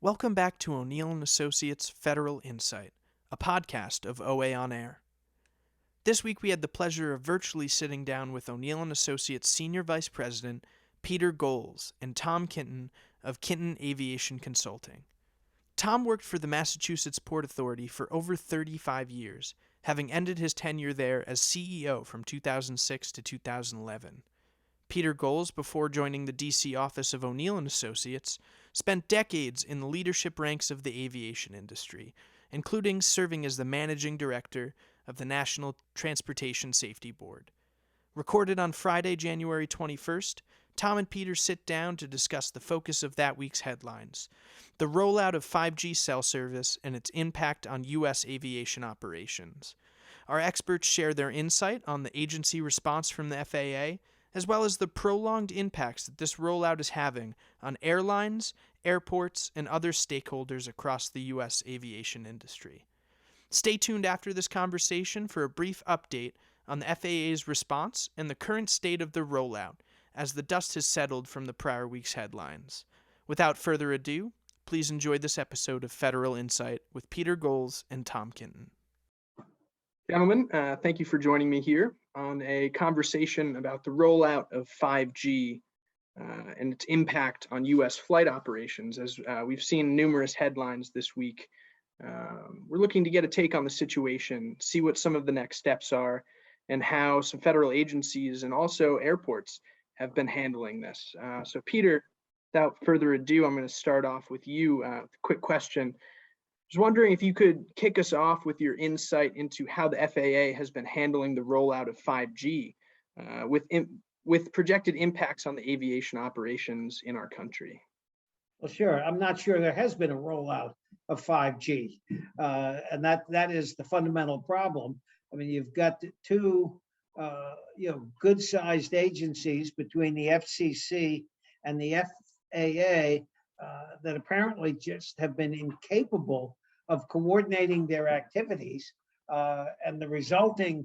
Welcome back to O'Neill & Associates Federal Insight, a podcast of OA On Air. This week we had the pleasure of virtually sitting down with O'Neill & Associates Senior Vice President Peter Goelz and Tom Kinton of Kinton Aviation Consulting. Tom worked for the Massachusetts Port Authority for over 35 years, having ended his tenure there as CEO from 2006 to 2011. Peter Goelz, before joining the D.C. office of O'Neill & Associates, spent decades in the leadership ranks of the aviation industry, including serving as the managing director of the National Transportation Safety Board. Recorded on Friday, January 21st, Tom and Peter sit down to discuss the focus of that week's headlines, the rollout of 5G cell service and its impact on U.S. aviation operations. Our experts share their insight on the agency response from the FAA, as well as the prolonged impacts that this rollout is having on airlines, airports, and other stakeholders across the U.S. aviation industry. Stay tuned after this conversation for a brief update on the FAA's response and the current state of the rollout as the dust has settled from the prior week's headlines. Without further ado, please enjoy this episode of Federal Insight with Peter Goelz and Tom Kinton. Gentlemen, thank you for joining me here on a conversation about the rollout of 5G and its impact on U.S. flight operations. As we've seen numerous headlines this week, we're looking to get a take on the situation, see what some of the next steps are, and how some federal agencies and also airports have been handling this. So Peter, without further ado, I'm going to start off with you. Quick question. I was wondering if you could kick us off with your insight into how the FAA has been handling the rollout of 5G with projected impacts on the aviation operations in our country. Well, sure. I'm not sure there has been a rollout of 5G, and that is the fundamental problem. I mean, you've got two, good-sized agencies between the FCC and the FAA that apparently just have been incapable of coordinating their activities, and the resulting,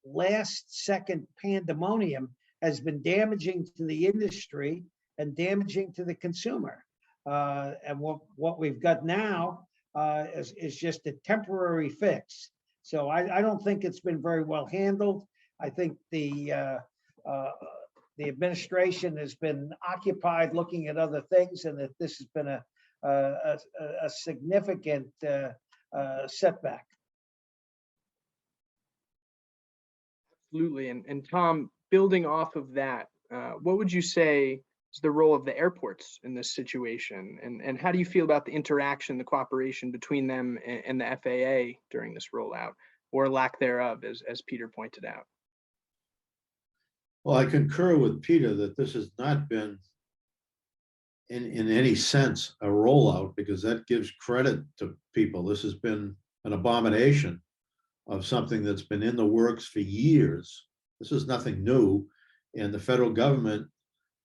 last-second pandemonium has been damaging to the industry and damaging to the consumer. And what we've got now is just a temporary fix. So I don't think it's been very well handled. I think the administration has been occupied looking at other things, and that this has been a significant setback. Absolutely. And Tom, building off of that, what would you say is the role of the airports in this situation? And how do you feel about the interaction, the cooperation between them and the FAA during this rollout, or lack thereof, as Peter pointed out? Well, I concur with Peter that this has not been in any sense a rollout, because that gives credit to people. This has been an abomination of something that's been in the works for years. This is nothing new. And the federal government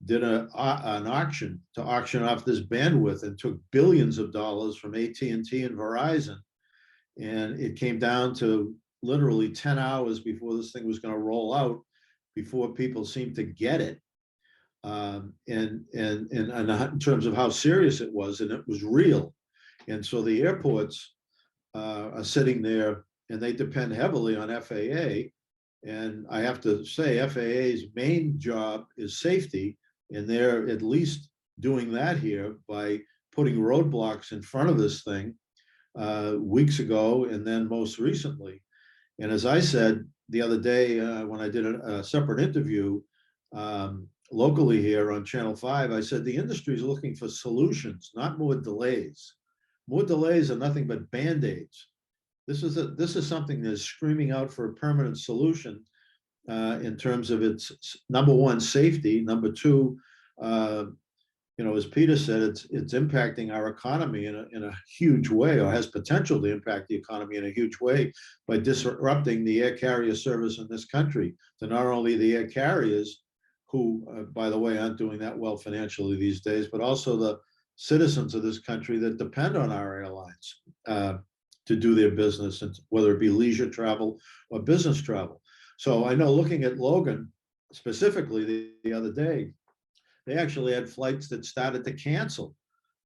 did an auction to auction off this bandwidth and took billions of dollars from AT&T and Verizon. And it came down to literally 10 hours before this thing was going to roll out, before people seemed to get it. And in terms of how serious it was, and it was real. And so the airports are sitting there and they depend heavily on FAA. And I have to say, FAA's main job is safety, and they're at least doing that here by putting roadblocks in front of this thing weeks ago and then most recently. And as I said the other day when I did a separate interview locally here on Channel 5, I said the industry is looking for solutions, not more delays. More delays are nothing but Band-Aids. This is something that's screaming out for a permanent solution in terms of its, number one, safety. Number two, as Peter said, it's impacting our economy in a huge way, or has potential to impact the economy in a huge way by disrupting the air carrier service in this country to not only the air carriers, who, by the way, aren't doing that well financially these days, but also the citizens of this country that depend on our airlines to do their business, and whether it be leisure travel or business travel. So I know, looking at Logan specifically the other day, they actually had flights that started to cancel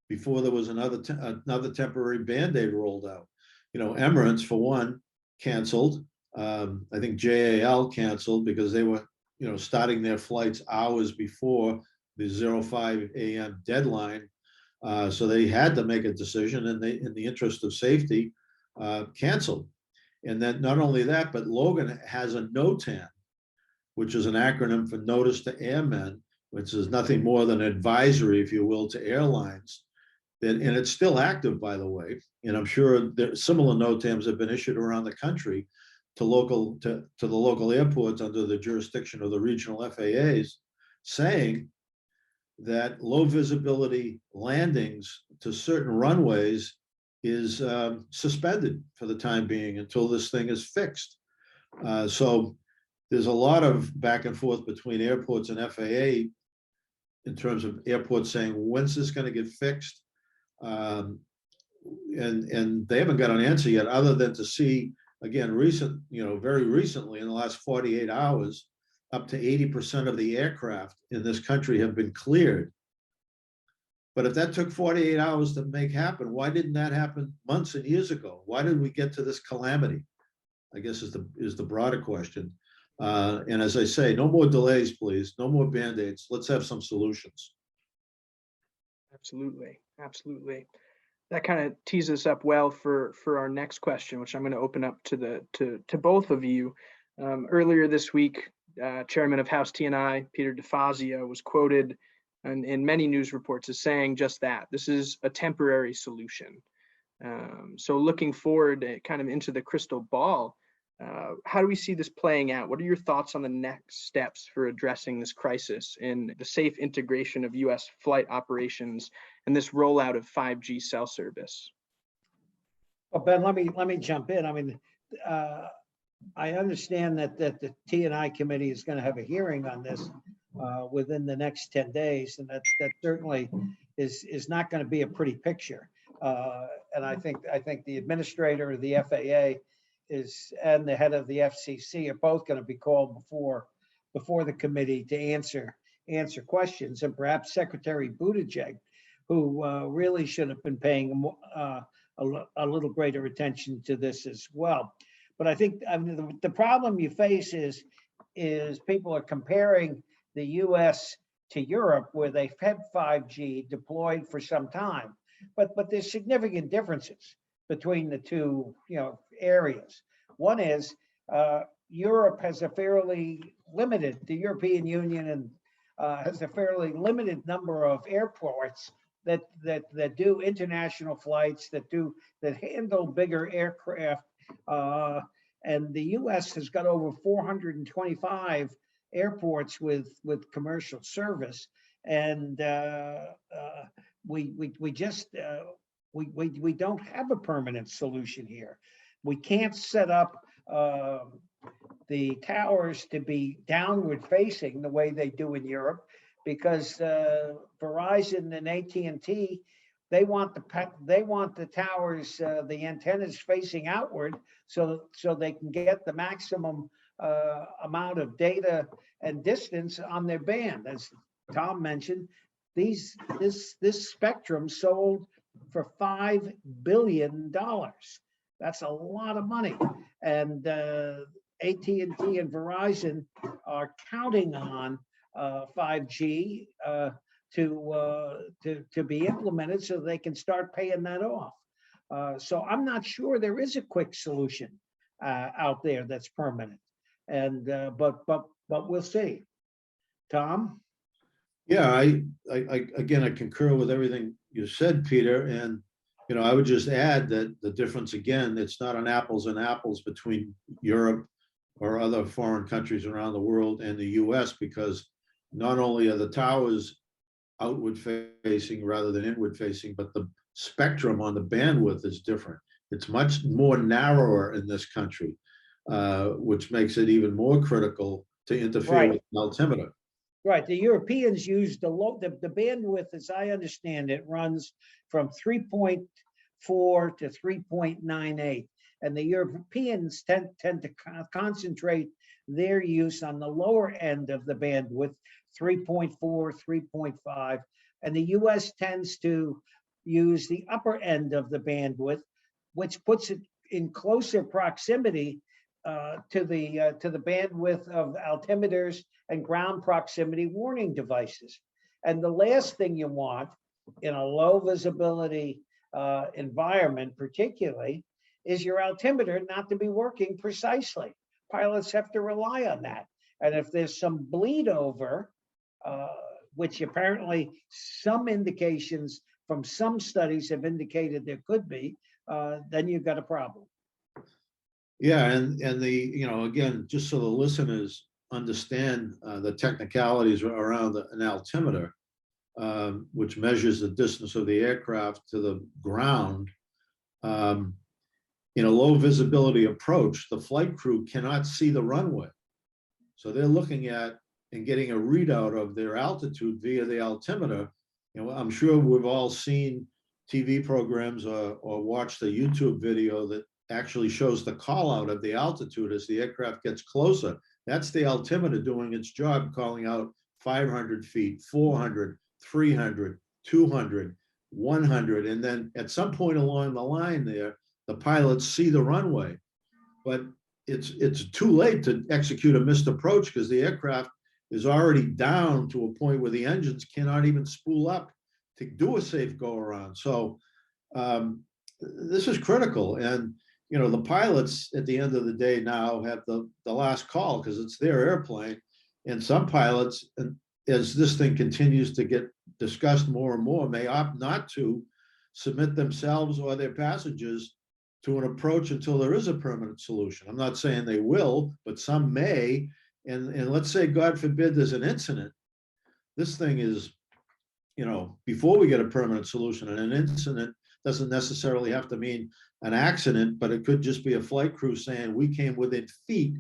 before there was another temporary Band-Aid rolled out. Emirates, for one, canceled. I think JAL canceled because they were, starting their flights hours before the 05 a.m. deadline. So they had to make a decision, and they, in the interest of safety, canceled. And then not only that, but Logan has a NOTAM, which is an acronym for Notice to Airmen, which is nothing more than advisory, if you will, to airlines. And it's still active, by the way. And I'm sure there, similar NOTAMs have been issued around the country to the local airports under the jurisdiction of the regional FAAs, saying that low visibility landings to certain runways is suspended for the time being until this thing is fixed. So there's a lot of back and forth between airports and FAA in terms of airports saying, when's this going to get fixed? And they haven't got an answer yet, other than to see, again, very recently in the last 48 hours, up to 80% of the aircraft in this country have been cleared. But if that took 48 hours to make happen, why didn't that happen months and years ago? Why did we get to this calamity? I guess is the broader question. And as I say, no more delays, please. No more Band-Aids. Let's have some solutions. Absolutely. Absolutely. That kind of tees us up well for our next question, which I'm going to open up to both of you. Earlier this week, Chairman of House T&I, Peter DeFazio, was quoted in many news reports as saying just that. This is a temporary solution. So looking forward kind of into the crystal ball, how do we see this playing out? What are your thoughts on the next steps for addressing this crisis in the safe integration of U.S. flight operations and this rollout of 5G cell service? Well, Ben, let me jump in. I mean, I understand that the T&I committee is going to have a hearing on this within the next 10 days, and that certainly is not going to be a pretty picture. And I think the administrator of the FAA and the head of the FCC are both going to be called before the committee to answer questions, and perhaps Secretary Buttigieg, who really should have been paying a little greater attention to this as well. But I think the problem you face is people are comparing the U.S. to Europe, where they've had 5G deployed for some time, but there's significant differences between the two areas. One is Europe has a fairly limited, the European Union has a fairly limited number of airports that do international flights, that handle bigger aircraft, and the U.S. has got over 425 airports with commercial service, and we don't have a permanent solution here. We can't set up the towers to be downward facing the way they do in Europe, because Verizon and AT&T, they want the towers, the antennas facing outward, so they can get the maximum amount of data and distance on their band. As Tom mentioned, this spectrum sold for $5 billion. That's a lot of money, and AT&T and Verizon are counting on 5G to be implemented so they can start paying that off. So I'm not sure there is a quick solution out there that's permanent, and but we'll see. Tom? Yeah, I again concur with everything you said, Peter, and I would just add that the difference, again, it's not an apples and apples between Europe or other foreign countries around the world and the US, because not only are the towers outward facing rather than inward facing, but the spectrum on the bandwidth is different. It's much more narrower in this country, which makes it even more critical to interfere with the altimeter. Right. The Europeans use the bandwidth, as I understand it, runs from 3.4 to 3.98. And the Europeans tend to concentrate their use on the lower end of the bandwidth, 3.4, 3.5. And the US tends to use the upper end of the bandwidth, which puts it in closer proximity to the bandwidth of altimeters and ground proximity warning devices. And the last thing you want in a low visibility environment, particularly, is your altimeter not to be working precisely. Pilots have to rely on that. And if there's some bleed over, which apparently some indications from some studies have indicated there could be, then you've got a problem. Yeah, and again, just so the listeners understand the technicalities around an altimeter, which measures the distance of the aircraft to the ground. In a low visibility approach, the flight crew cannot see the runway. So they're looking at and getting a readout of their altitude via the altimeter. I'm sure we've all seen TV programs or watched a YouTube video that actually shows the call out of the altitude as the aircraft gets closer. That's the altimeter doing its job, calling out 500 feet, 400, 300, 200, 100. And then at some point along the line there, the pilots see the runway, but it's too late to execute a missed approach because the aircraft is already down to a point where the engines cannot even spool up to do a safe go around. So this is critical. And, the pilots at the end of the day now have the last call because it's their airplane. And some pilots, as this thing continues to get discussed more and more, may opt not to submit themselves or their passengers to an approach until there is a permanent solution. I'm not saying they will, but some may. And let's say, God forbid, there's an incident. This thing is, before we get a permanent solution, and an incident doesn't necessarily have to mean an accident, but it could just be a flight crew saying we came within feet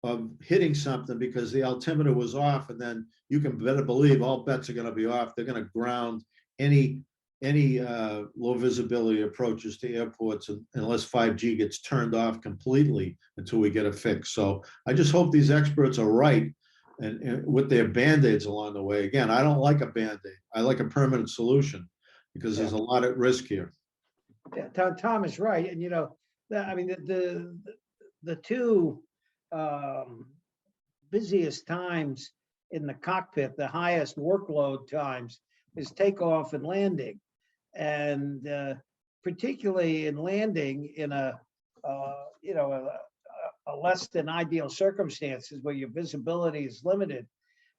of hitting something because the altimeter was off, and then you can better believe all bets are going to be off. They're going to ground any low visibility approaches to airports unless 5G gets turned off completely until we get a fix. So I just hope these experts are right and with their band-aids along the way. Again, I don't like a band-aid. I like a permanent solution because there's a lot at risk here. Yeah, Tom is right. And, the two busiest times in the cockpit, the highest workload times, is takeoff and landing. And particularly in landing in a less than ideal circumstances where your visibility is limited,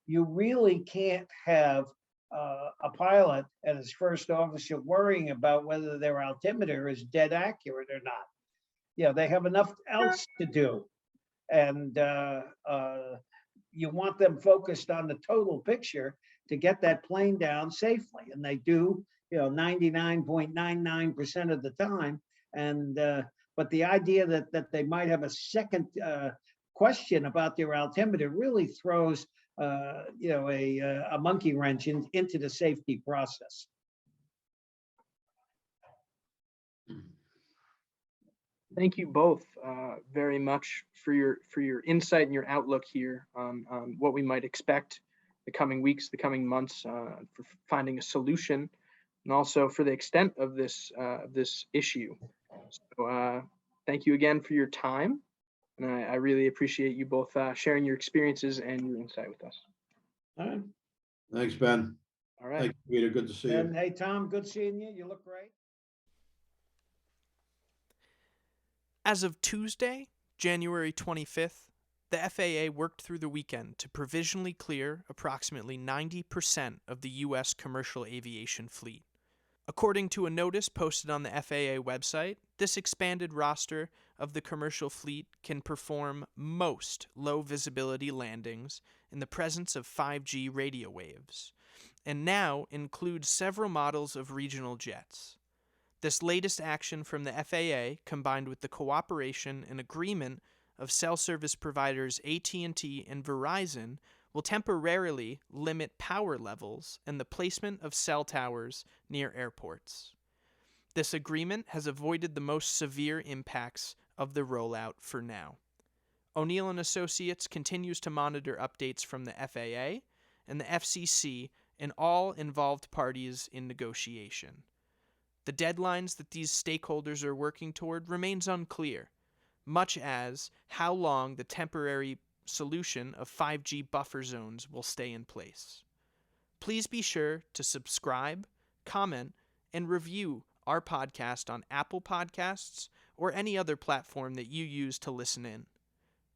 you really can't have a pilot and his first officer worrying about whether their altimeter is dead accurate or not. They have enough else to do. And you want them focused on the total picture to get that plane down safely. And they do, 99.99% of the time. And but the idea that they might have a second question about their altimeter really throws a monkey wrench into the safety process. Thank you both very much for your insight and your outlook here on what we might expect the coming weeks, the coming months for finding a solution, and also for the extent of this issue. So thank you again for your time, and I really appreciate you both sharing your experiences and your insight with us. All right. Thanks, Ben. All right. Thanks, Peter. Good to see you. And hey, Tom, good seeing you. You look great. As of Tuesday, January 25th, the FAA worked through the weekend to provisionally clear approximately 90% of the U.S. commercial aviation fleet. According to a notice posted on the FAA website, this expanded roster of the commercial fleet can perform most low-visibility landings in the presence of 5G radio waves, and now includes several models of regional jets. This latest action from the FAA, combined with the cooperation and agreement of cell service providers AT&T and Verizon, will temporarily limit power levels and the placement of cell towers near airports. This agreement has avoided the most severe impacts of the rollout for now. O'Neill & Associates continues to monitor updates from the FAA, and the FCC and all involved parties in negotiation. The deadlines that these stakeholders are working toward remains unclear, much as how long the temporary solution of 5G buffer zones will stay in place. Please be sure to subscribe, comment, and review our podcast on Apple Podcasts or any other platform that you use to listen in.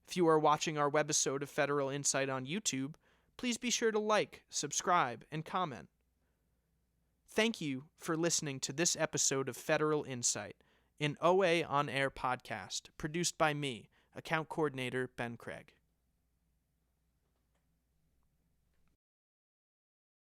If you are watching our webisode of Federal Insight on YouTube, please be sure to like, subscribe, and comment. Thank you for listening to this episode of Federal Insight, an OA On Air podcast produced by me, Account Coordinator Ben Craig.